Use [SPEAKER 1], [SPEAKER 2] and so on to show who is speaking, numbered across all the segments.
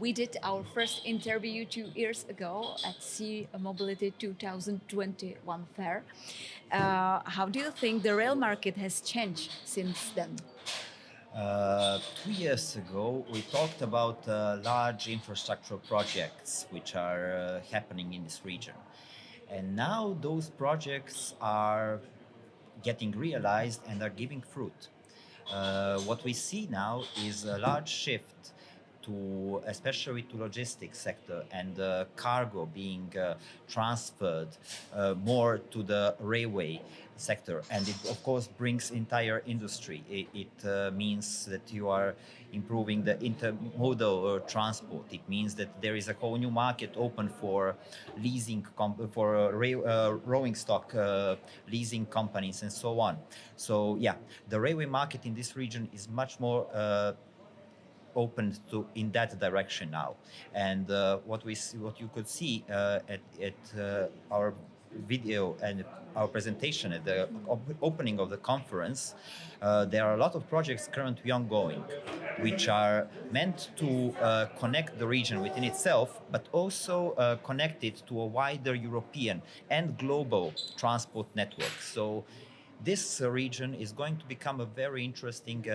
[SPEAKER 1] We did our first interview 2 years ago at Sea Mobility 2021 fair. How do you think the rail market has changed since then?
[SPEAKER 2] 2 years ago, we talked about large infrastructural projects which are happening in this region. And now those projects are getting realized and are giving fruit. What we see now is a large shift to, especially to logistics sector, and cargo being transferred more to the railway sector, and it of course brings entire industry. It means that you are improving the intermodal transport. It means that there is a whole new market open for leasing rolling stock leasing companies and so on. So yeah, the railway market in this region is much more opened to in that direction now. And what you could see at our video and our presentation at the opening of the conference, there are a lot of projects currently ongoing, which are meant to connect the region within itself, but also connect it to a wider European and global transport network. So this region is going to become a very interesting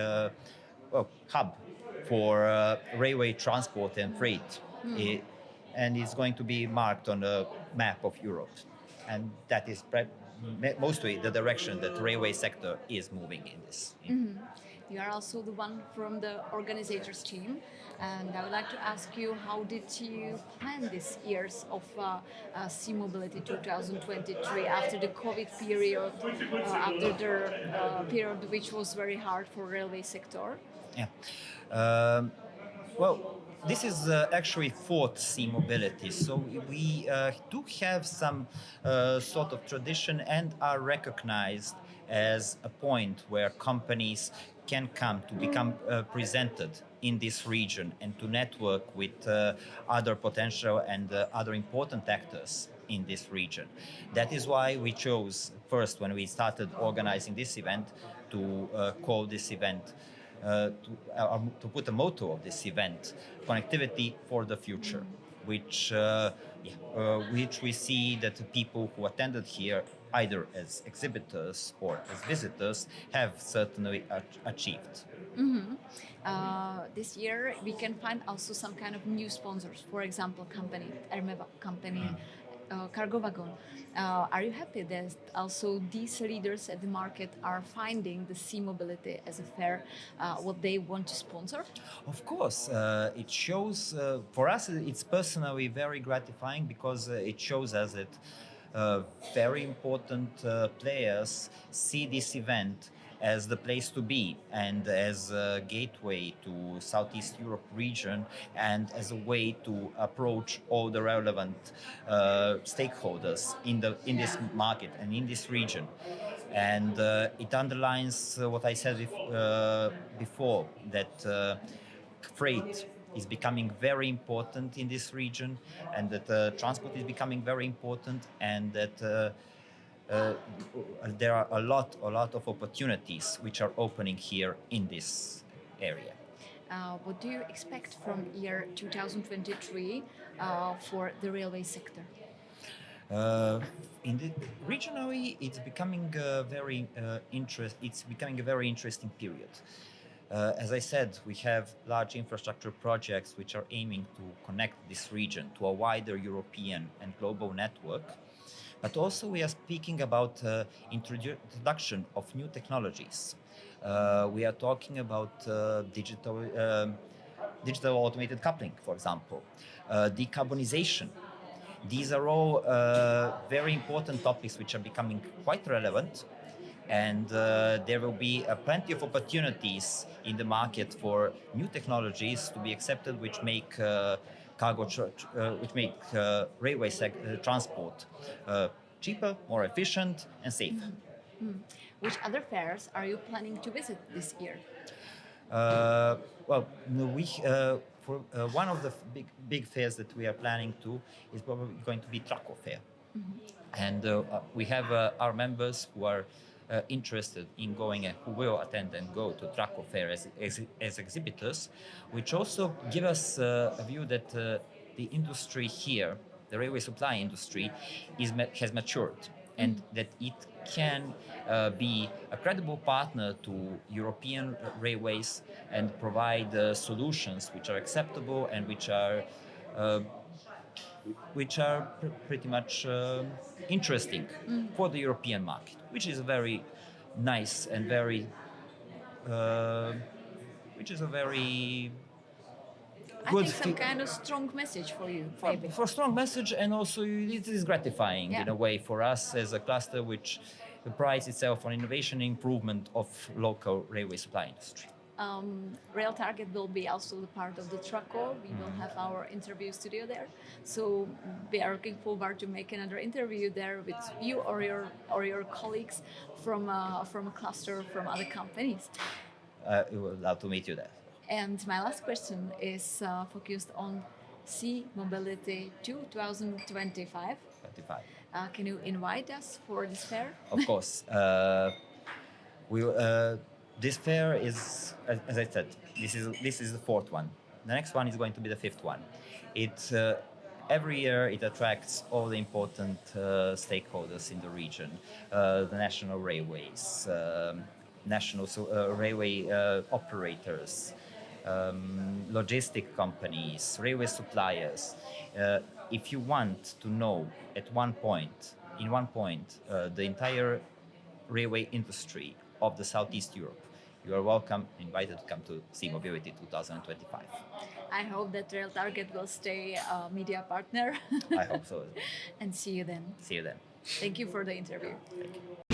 [SPEAKER 2] hub for railway transport and freight. And it's going to be marked on the map of Europe. And that is mostly the direction that the railway sector is moving in this.
[SPEAKER 1] You are also the one from the organizers team, and I would like to ask you, how did you plan this years of Sea Mobility 2023 after the COVID period, after the period which was very hard for railway sector?
[SPEAKER 2] Yeah. Well, this is actually fourth Sea Mobility, so we do have some sort of tradition and are recognized as a point where companies can come to become presented in this region and to network with other potential and other important actors in this region. That is why we chose first, when we started organizing this event, to call this event to put a motto of this event: connectivity for the future, which we see that the people who attended here, either as exhibitors or as visitors, have certainly achieved.
[SPEAKER 1] This year we can find also some kind of new sponsors, for example, Ermeva company, Cargo Wagon. Are you happy that also these leaders at the market are finding the Sea Mobility as a fair, what they want to sponsor?
[SPEAKER 2] Of course, it shows, for us it's personally very gratifying, because it shows us that very important players see this event as the place to be, and as a gateway to Southeast Europe region, and as a way to approach all the relevant stakeholders in this market and in this region. And it underlines what I said before, that freight is becoming very important in this region, and that transport is becoming very important, and that there are a lot of opportunities which are opening here in this area.
[SPEAKER 1] What do you expect from year 2023 for the railway sector?
[SPEAKER 2] Regionally, it's becoming a very interesting period. As I said, we have large infrastructure projects which are aiming to connect this region to a wider European and global network. But also we are speaking about introduction of new technologies. We are talking about digital automated coupling, for example, decarbonization. These are all very important topics which are becoming quite relevant, and there will be plenty of opportunities in the market for new technologies to be accepted, which make railway transport cheaper, more efficient, and safer.
[SPEAKER 1] Which other fairs are you planning to visit this year?
[SPEAKER 2] Well, one of the big fairs that we are planning to is probably going to be Traco Fair. And we have our members who are interested in going and who will attend and go to Traco Fair as exhibitors, which also give us a view that the industry here, the railway supply industry, has matured, and that it can be a credible partner to European railways and provide solutions which are acceptable and which are pretty much interesting for the European market, which is a very nice and very, which is a very
[SPEAKER 1] I
[SPEAKER 2] good
[SPEAKER 1] think some kind of strong message for you, maybe.
[SPEAKER 2] for strong message, and also it is gratifying in a way for us as a cluster which prides itself on innovation and improvement of local railway supply industry.
[SPEAKER 1] Rail Target will be also the part of the Traco. We will have our interview studio there, so we are looking forward to make another interview there with you or your colleagues from a cluster from other companies.
[SPEAKER 2] We would love to meet you there.
[SPEAKER 1] And my last question is focused on Sea Mobility 2025.
[SPEAKER 2] 25.
[SPEAKER 1] Can you invite us for this fair?
[SPEAKER 2] Of course. This fair is, as I said, this is the fourth one. The next one is going to be the fifth one. Every year it attracts all the important stakeholders in the region, the national railways, national railway operators, logistic companies, railway suppliers. If you want to know in one point, the entire railway industry of the Southeast Europe, you are welcome, invited to come to Sea Mobility 2025.
[SPEAKER 1] I hope that Rail Target will stay a media partner.
[SPEAKER 2] I hope so.
[SPEAKER 1] And see you then.
[SPEAKER 2] See you then.
[SPEAKER 1] Thank you for the interview.
[SPEAKER 2] Thank you.